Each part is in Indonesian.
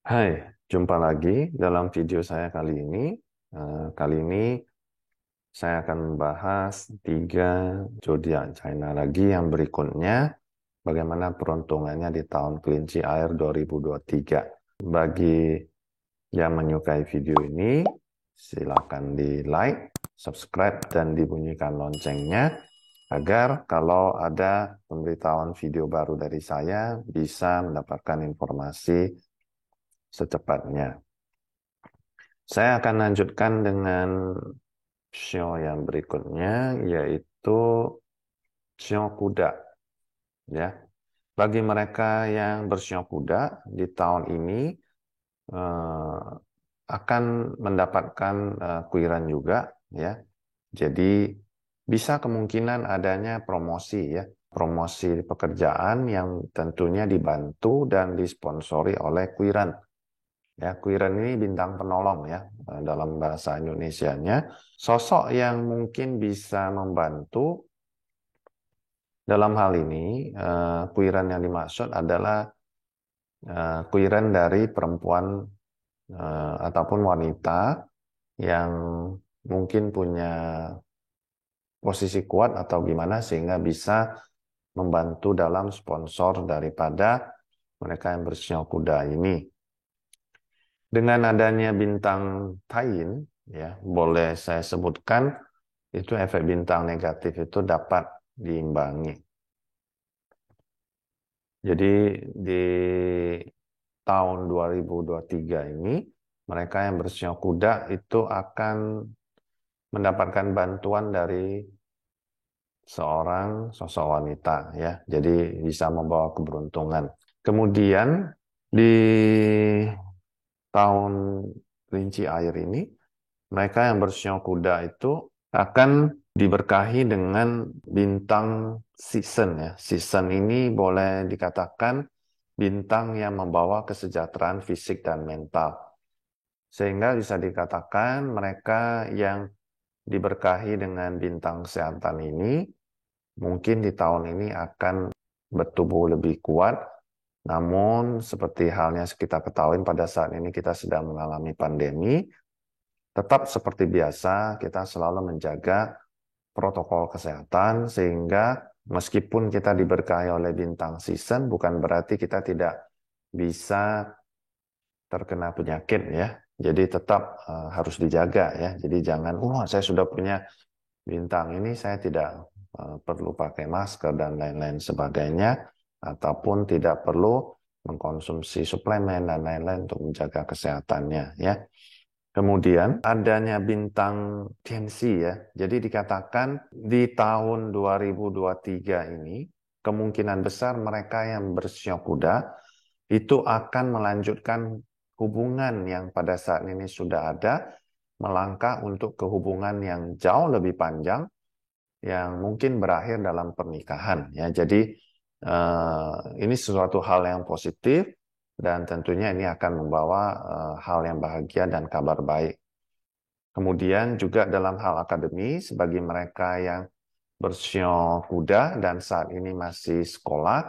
Hai, jumpa lagi dalam video saya kali ini. Kali ini saya akan membahas tiga zodiak China lagi yang berikutnya, bagaimana peruntungannya di tahun kelinci air 2023. Bagi yang menyukai video ini, silakan di like, subscribe, dan dibunyikan loncengnya agar kalau ada pemberitahuan video baru dari saya bisa mendapatkan informasi secepatnya. Saya akan lanjutkan dengan show yang berikutnya, yaitu show kuda. Ya, bagi mereka yang bersio kuda di tahun ini eh, akan mendapatkan kuiran juga, ya. Jadi bisa kemungkinan adanya promosi, ya, promosi pekerjaan yang tentunya dibantu dan disponsori oleh kuiran. Ya, kuiran ini bintang penolong ya dalam bahasa Indonesianya. Sosok yang mungkin bisa membantu dalam hal ini, kuiran yang dimaksud adalah kuiran dari perempuan ataupun wanita yang mungkin punya posisi kuat atau gimana sehingga bisa membantu dalam sponsor daripada mereka yang bersio kuda ini. Dengan adanya bintang Tain, ya, boleh saya sebutkan itu efek bintang negatif itu dapat diimbangi. Jadi di tahun 2023 ini, mereka yang bersio kuda itu akan mendapatkan bantuan dari seorang sosok wanita, ya. Jadi bisa membawa keberuntungan. Kemudian di tahun kelinci air ini, mereka yang bersio kuda itu akan diberkahi dengan bintang season, ya. Season ini boleh dikatakan bintang yang membawa kesejahteraan fisik dan mental. Sehingga bisa dikatakan mereka yang diberkahi dengan bintang kesehatan ini mungkin di tahun ini akan bertubuh lebih kuat. Namun seperti halnya kita ketahui pada saat ini kita sedang mengalami pandemi, tetap seperti biasa, kita selalu menjaga protokol kesehatan, sehingga meskipun kita diberkahi oleh bintang season, bukan berarti kita tidak bisa terkena penyakit ya. Jadi tetap harus dijaga ya. Jadi jangan, saya sudah punya bintang ini, saya tidak perlu pakai masker dan lain-lain sebagainya, ataupun tidak perlu mengkonsumsi suplemen dan lain-lain untuk menjaga kesehatannya ya. Kemudian adanya bintang Tianxi ya. Jadi dikatakan di tahun 2023 ini kemungkinan besar mereka yang bersio kuda itu akan melanjutkan hubungan yang pada saat ini sudah ada, melangkah untuk kehubungan yang jauh lebih panjang yang mungkin berakhir dalam pernikahan ya. Jadi ini sesuatu hal yang positif dan tentunya ini akan membawa hal yang bahagia dan kabar baik. Kemudian juga dalam hal akademis, bagi mereka yang bersio kuda dan saat ini masih sekolah,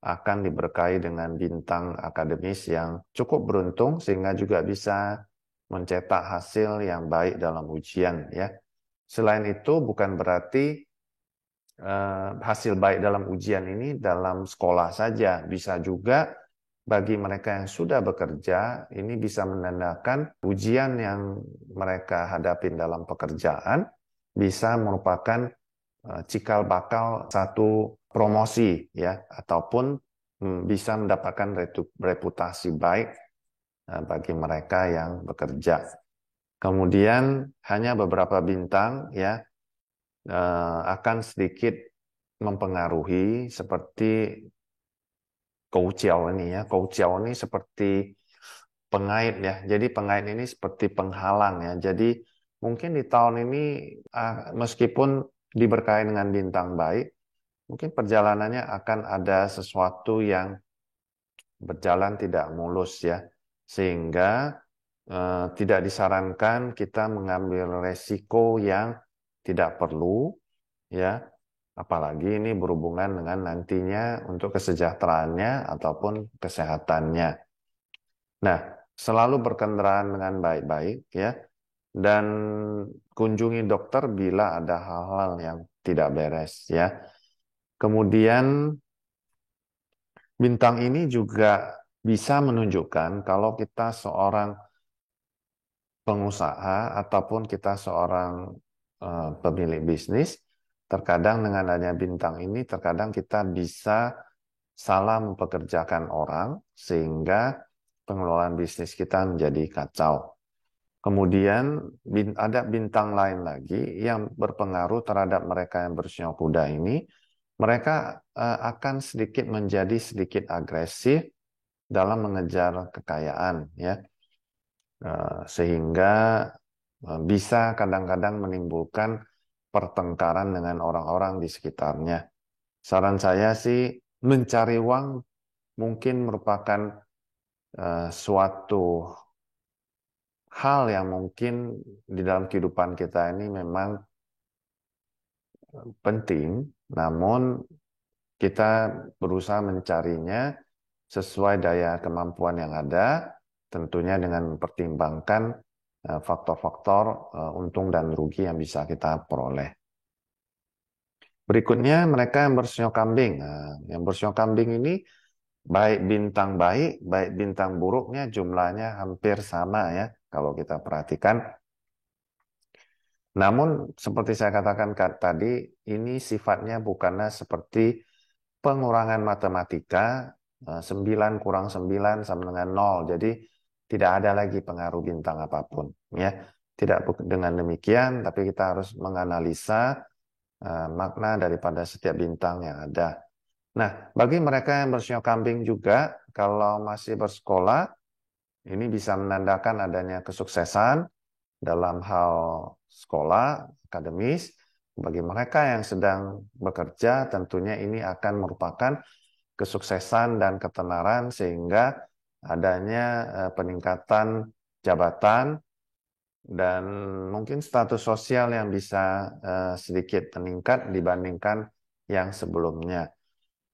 akan diberkahi dengan bintang akademis yang cukup beruntung sehingga juga bisa mencetak hasil yang baik dalam ujian ya. Selain itu bukan berarti hasil baik dalam ujian ini dalam sekolah saja, bisa juga bagi mereka yang sudah bekerja, ini bisa menandakan ujian yang mereka hadapin dalam pekerjaan bisa merupakan cikal bakal satu promosi ya, ataupun bisa mendapatkan reputasi baik bagi mereka yang bekerja. Kemudian hanya beberapa bintang ya akan sedikit mempengaruhi seperti Koujiao ini ya. Koujiao ini seperti pengait ya. Jadi pengait ini seperti penghalang ya. Jadi mungkin di tahun ini meskipun diberkahi dengan bintang baik, mungkin perjalanannya akan ada sesuatu yang berjalan tidak mulus ya. Sehingga tidak disarankan kita mengambil resiko yang tidak perlu ya. Apalagi ini berhubungan dengan nantinya untuk kesejahteraannya ataupun kesehatannya. Nah, selalu berkendaraan dengan baik-baik ya, dan kunjungi dokter bila ada hal-hal yang tidak beres ya. Kemudian bintang ini juga bisa menunjukkan kalau kita seorang pengusaha ataupun kita seorang pemilik bisnis. Terkadang dengan adanya bintang ini, terkadang kita bisa salah mempekerjakan orang sehingga pengelolaan bisnis kita menjadi kacau. Kemudian ada bintang lain lagi yang berpengaruh terhadap mereka yang bersio kuda ini. Mereka akan sedikit menjadi sedikit agresif dalam mengejar kekayaan, ya. Sehingga bisa kadang-kadang menimbulkan pertengkaran dengan orang-orang di sekitarnya. Saran saya sih mencari uang mungkin merupakan suatu hal yang mungkin di dalam kehidupan kita ini memang penting, namun kita berusaha mencarinya sesuai daya kemampuan yang ada, tentunya dengan mempertimbangkan faktor-faktor untung dan rugi yang bisa kita peroleh. Berikutnya mereka yang bersio kambing. Nah, yang bersio kambing ini baik bintang baik, baik bintang buruknya jumlahnya hampir sama ya kalau kita perhatikan. Namun seperti saya katakan tadi, ini sifatnya bukanlah seperti pengurangan matematika, 9 kurang 9 sama dengan 0. Jadi tidak ada lagi pengaruh bintang apapun. Ya. Tidak dengan demikian, tapi kita harus menganalisa makna daripada setiap bintang yang ada. Nah, bagi mereka yang bersio kambing juga, kalau masih bersekolah, ini bisa menandakan adanya kesuksesan dalam hal sekolah, akademis. Bagi mereka yang sedang bekerja, tentunya ini akan merupakan kesuksesan dan ketenaran sehingga adanya peningkatan jabatan dan mungkin status sosial yang bisa sedikit meningkat dibandingkan yang sebelumnya.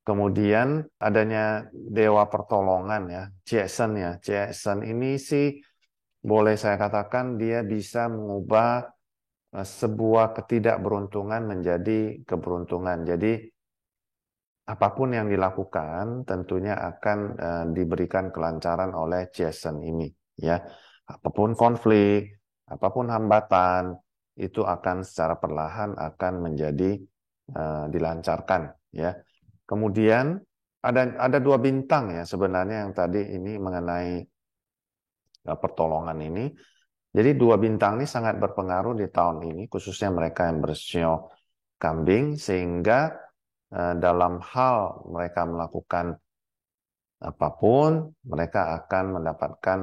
Kemudian adanya dewa pertolongan ya, Jason ya. Jason ini sih boleh saya katakan dia bisa mengubah sebuah ketidakberuntungan menjadi keberuntungan. Jadi apapun yang dilakukan tentunya akan diberikan kelancaran oleh Jason ini ya. Apapun konflik, apapun hambatan itu akan secara perlahan akan menjadi dilancarkan ya. Kemudian ada dua bintang ya sebenarnya yang tadi ini mengenai pertolongan ini. Jadi dua bintang ini sangat berpengaruh di tahun ini, khususnya mereka yang bersio kambing, sehingga dalam hal mereka melakukan apapun, mereka akan mendapatkan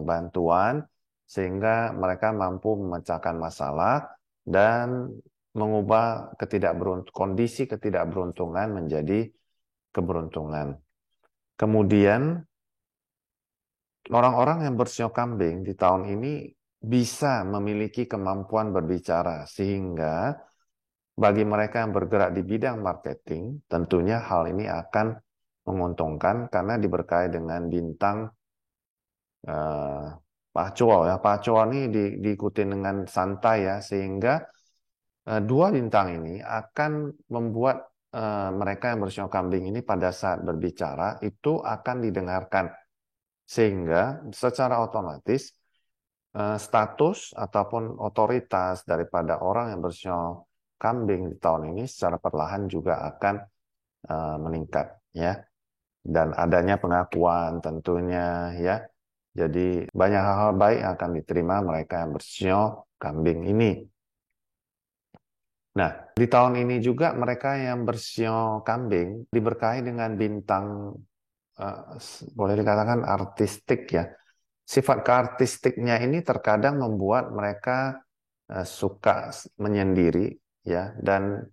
bantuan, sehingga mereka mampu memecahkan masalah dan mengubah kondisi ketidakberuntungan menjadi keberuntungan. Kemudian orang-orang yang bersio kambing di tahun ini bisa memiliki kemampuan berbicara sehingga bagi mereka yang bergerak di bidang marketing tentunya hal ini akan menguntungkan karena diberkahi dengan bintang eh, Pacuol ya. Pacuol ini diikuti dengan santai ya sehingga dua bintang ini akan membuat mereka yang bersio kambing ini pada saat berbicara itu akan didengarkan sehingga secara otomatis status ataupun otoritas daripada orang yang bersio kambing di tahun ini secara perlahan juga akan meningkat ya, dan adanya pengakuan tentunya ya, jadi banyak hal-hal baik yang akan diterima mereka yang bersio kambing ini. Nah, di tahun ini juga mereka yang bersio kambing diberkahi dengan bintang boleh dikatakan artistik ya. Sifat keartistiknya ini terkadang membuat mereka suka menyendiri ya, dan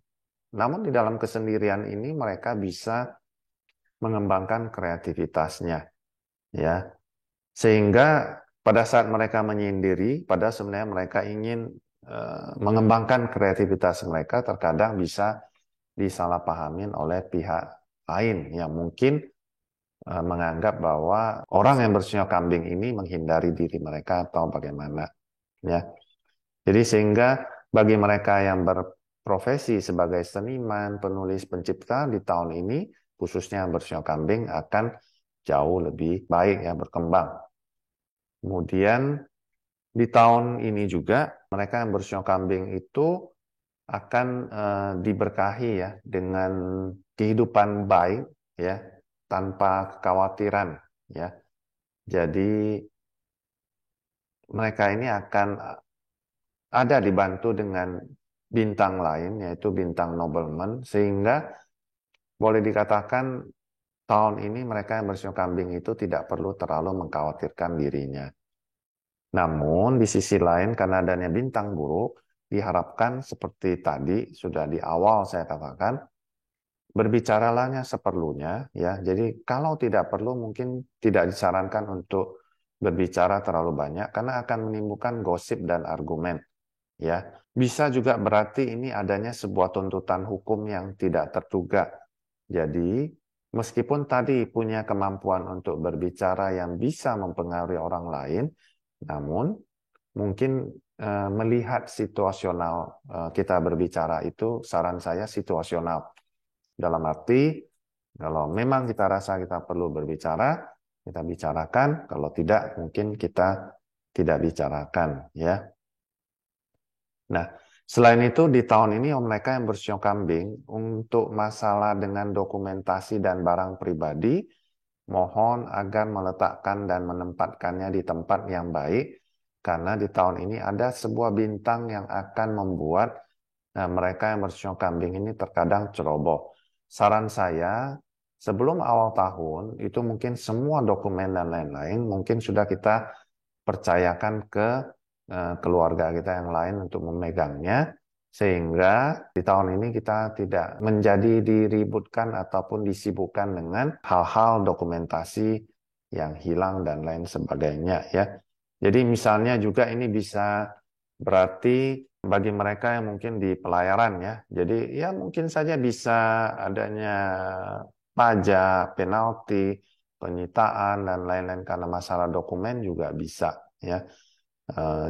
namun di dalam kesendirian ini mereka bisa mengembangkan kreativitasnya ya. Sehingga pada saat mereka menyendiri, pada sebenarnya mereka ingin mengembangkan kreativitas mereka, terkadang bisa disalahpahamin oleh pihak lain yang mungkin menganggap bahwa orang yang bersinyal kambing ini menghindari diri mereka atau bagaimana, ya. Jadi sehingga bagi mereka yang berprofesi sebagai seniman, penulis, pencipta di tahun ini, khususnya yang bersinyal kambing akan jauh lebih baik ya, berkembang. Kemudian di tahun ini juga mereka yang bersinyal kambing itu akan diberkahi ya dengan kehidupan baik ya, tanpa kekhawatiran ya. Jadi mereka ini akan ada dibantu dengan bintang lain, yaitu bintang nobleman, sehingga boleh dikatakan tahun ini mereka yang bersiul kambing itu tidak perlu terlalu mengkhawatirkan dirinya. Namun di sisi lain karena adanya bintang buruk, diharapkan seperti tadi sudah di awal saya katakan, berbicaralahnya seperlunya ya. Jadi kalau tidak perlu mungkin tidak disarankan untuk berbicara terlalu banyak karena akan menimbulkan gosip dan argumen ya. Bisa juga berarti ini adanya sebuah tuntutan hukum yang tidak terduga. Jadi meskipun tadi punya kemampuan untuk berbicara yang bisa mempengaruhi orang lain, namun mungkin melihat situasional kita berbicara itu saran saya situasional. Dalam arti, kalau memang kita rasa kita perlu berbicara, kita bicarakan. Kalau tidak, mungkin kita tidak bicarakan. Ya. Nah, selain itu di tahun ini mereka yang bersiok kambing untuk masalah dengan dokumentasi dan barang pribadi, mohon agar meletakkan dan menempatkannya di tempat yang baik, karena di tahun ini ada sebuah bintang yang akan membuat mereka yang bersiok kambing ini terkadang ceroboh. Saran saya, sebelum awal tahun, itu mungkin semua dokumen dan lain-lain, mungkin sudah kita percayakan ke keluarga kita yang lain untuk memegangnya, sehingga di tahun ini kita tidak menjadi diributkan ataupun disibukkan dengan hal-hal dokumentasi yang hilang dan lain sebagainya ya. Jadi misalnya juga ini bisa berarti bagi mereka yang mungkin di pelayaran ya. Jadi ya mungkin saja bisa adanya pajak, penalti, penyitaan dan lain-lain karena masalah dokumen juga bisa ya.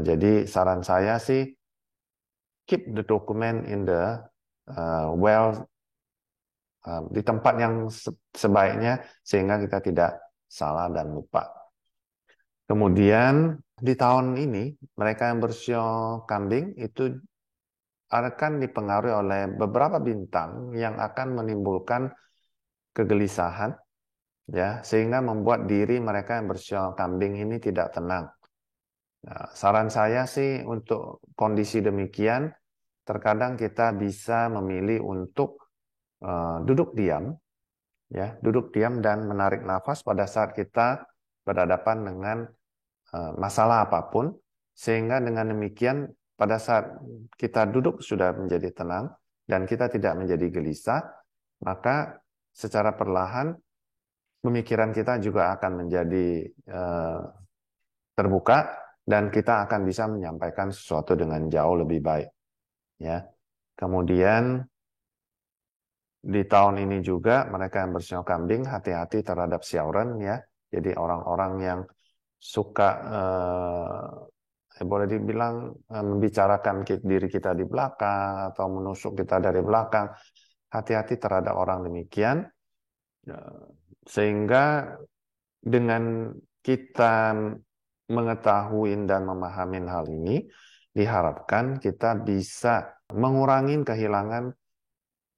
Jadi saran saya sih keep the document in the di tempat yang sebaiknya sehingga kita tidak salah dan lupa. Kemudian di tahun ini mereka yang bersio kambing itu akan dipengaruhi oleh beberapa bintang yang akan menimbulkan kegelisahan ya sehingga membuat diri mereka yang bersio kambing ini tidak tenang. Nah, saran saya sih untuk kondisi demikian terkadang kita bisa memilih untuk duduk diam ya, duduk diam dan menarik nafas pada saat kita berhadapan dengan masalah apapun, sehingga dengan demikian pada saat kita duduk sudah menjadi tenang dan kita tidak menjadi gelisah, maka secara perlahan pemikiran kita juga akan menjadi terbuka dan kita akan bisa menyampaikan sesuatu dengan jauh lebih baik. Ya, kemudian di tahun ini juga mereka yang bersiul kambing hati-hati terhadap siauran ya. Jadi orang-orang yang suka boleh dibilang membicarakan diri kita di belakang atau menusuk kita dari belakang. Hati-hati terhadap orang demikian. Sehingga dengan kita mengetahui dan memahami hal ini, diharapkan kita bisa mengurangi kehilangan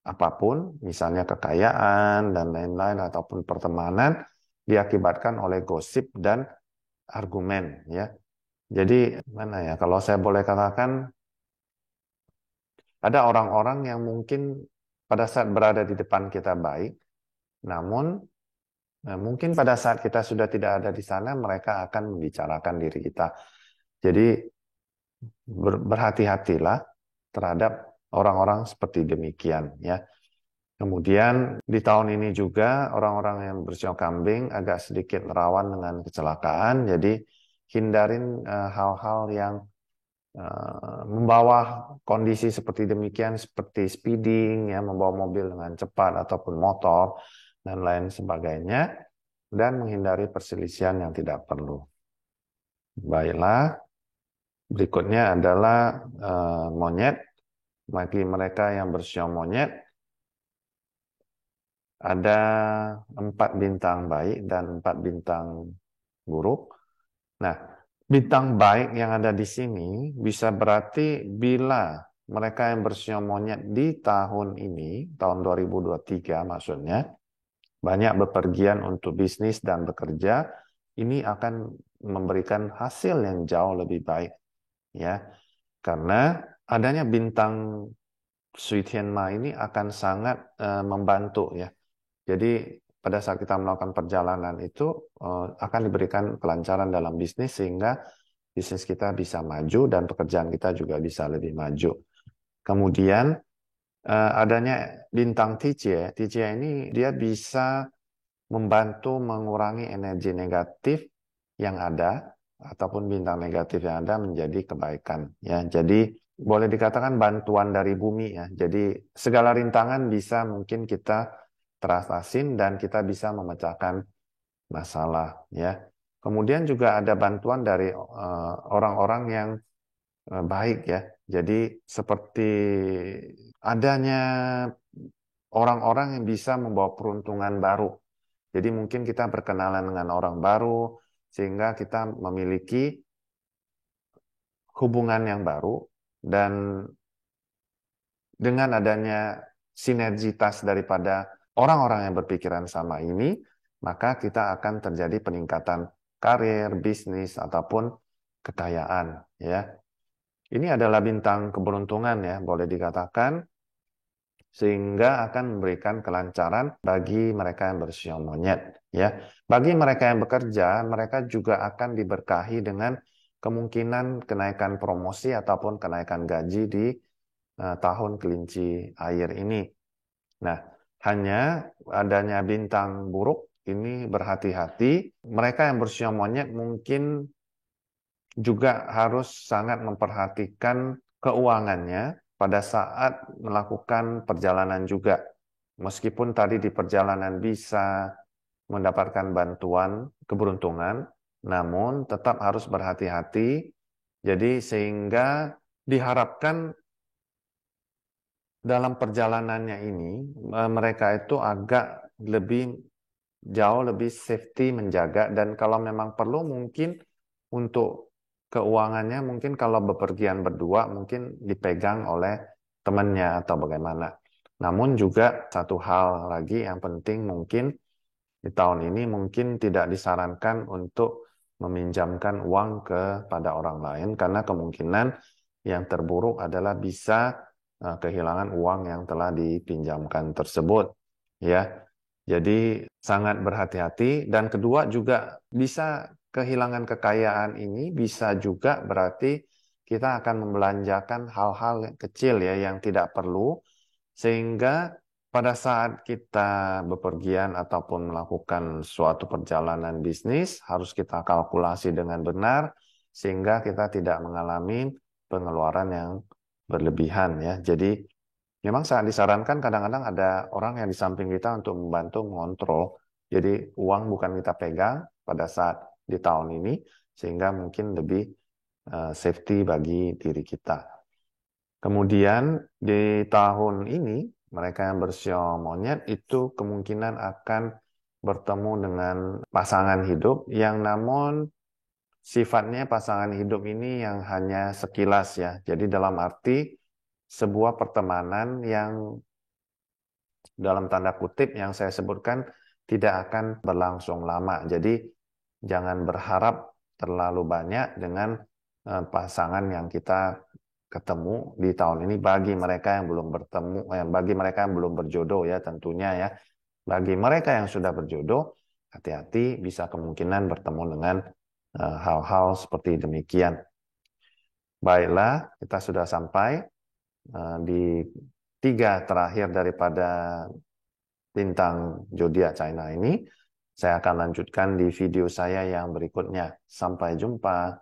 apapun, misalnya kekayaan dan lain-lain ataupun pertemanan diakibatkan oleh gosip dan argumen ya. Jadi mana ya kalau saya boleh katakan ada orang-orang yang mungkin pada saat berada di depan kita baik, namun mungkin pada saat kita sudah tidak ada di sana mereka akan membicarakan diri kita. Jadi berhati-hatilah terhadap orang-orang seperti demikian ya. Kemudian di tahun ini juga orang-orang yang bersiok kambing agak sedikit rawan dengan kecelakaan, jadi hindarin hal-hal yang membawa kondisi seperti demikian, seperti speeding, ya, membawa mobil dengan cepat ataupun motor dan lain sebagainya. dan menghindari perselisihan yang tidak perlu. Baiklah, berikutnya adalah monyet. Bagi mereka yang bersio monyet, ada 4 bintang baik dan 4 bintang buruk. Nah, bintang baik yang ada di sini bisa berarti bila mereka yang bersio monyet di tahun ini, tahun 2023 maksudnya, banyak bepergian untuk bisnis dan bekerja, ini akan memberikan hasil yang jauh lebih baik, ya. Karena adanya bintang Sui Tianma ini akan sangat membantu, ya. Jadi pada saat kita melakukan perjalanan itu akan diberikan kelancaran dalam bisnis sehingga bisnis kita bisa maju dan pekerjaan kita juga bisa lebih maju. Kemudian adanya bintang Tijie. Tijie ini dia bisa membantu mengurangi energi negatif yang ada ataupun bintang negatif yang ada menjadi kebaikan, ya. Jadi boleh dikatakan bantuan dari bumi, ya. Jadi segala rintangan bisa mungkin kita terasasin dan kita bisa memecahkan masalah, ya. Kemudian juga ada bantuan dari orang-orang yang baik, ya. Jadi seperti adanya orang-orang yang bisa membawa peruntungan baru. Jadi mungkin kita berkenalan dengan orang baru sehingga kita memiliki hubungan yang baru, dan dengan adanya sinergitas daripada orang-orang yang berpikiran sama ini, maka kita akan terjadi peningkatan karir, bisnis, ataupun kekayaan, ya. Ini adalah bintang keberuntungan, ya, boleh dikatakan, sehingga akan memberikan kelancaran bagi mereka yang bersio monyet, ya. Bagi mereka yang bekerja, mereka juga akan diberkahi dengan kemungkinan kenaikan promosi ataupun kenaikan gaji di tahun kelinci air ini. Nah, hanya adanya bintang buruk ini berhati-hati. Mereka yang bersio monyet mungkin juga harus sangat memperhatikan keuangannya pada saat melakukan perjalanan juga. Meskipun tadi di perjalanan bisa mendapatkan bantuan keberuntungan, namun tetap harus berhati-hati. Jadi sehingga diharapkan dalam perjalanannya ini mereka itu agak lebih jauh lebih safety menjaga, dan kalau memang perlu mungkin untuk keuangannya mungkin kalau bepergian berdua mungkin dipegang oleh temannya atau bagaimana. Namun juga satu hal lagi yang penting, mungkin di tahun ini mungkin tidak disarankan untuk meminjamkan uang kepada orang lain karena kemungkinan yang terburuk adalah bisa kehilangan uang yang telah dipinjamkan tersebut, ya. Jadi sangat berhati-hati, dan kedua juga bisa kehilangan kekayaan ini bisa juga berarti kita akan membelanjakan hal-hal kecil, ya, yang tidak perlu, sehingga pada saat kita bepergian ataupun melakukan suatu perjalanan bisnis harus kita kalkulasi dengan benar sehingga kita tidak mengalami pengeluaran yang berlebihan, ya. Jadi memang sangat disarankan kadang-kadang ada orang yang di samping kita untuk membantu mengontrol. Jadi uang bukan kita pegang pada saat di tahun ini, sehingga mungkin lebih safety bagi diri kita. Kemudian di tahun ini, mereka yang bersio monyet itu kemungkinan akan bertemu dengan pasangan hidup yang namun sifatnya pasangan hidup ini yang hanya sekilas, ya. Jadi dalam arti sebuah pertemanan yang dalam tanda kutip yang saya sebutkan tidak akan berlangsung lama. Jadi jangan berharap terlalu banyak dengan pasangan yang kita ketemu di tahun ini bagi mereka yang belum bertemu, bagi mereka yang belum berjodoh, ya, tentunya, ya. Bagi mereka yang sudah berjodoh, hati-hati bisa kemungkinan bertemu dengan hal-hal seperti demikian. Baiklah, kita sudah sampai di 3 terakhir daripada bintang zodiak China ini. Saya akan lanjutkan di video saya yang berikutnya. Sampai jumpa.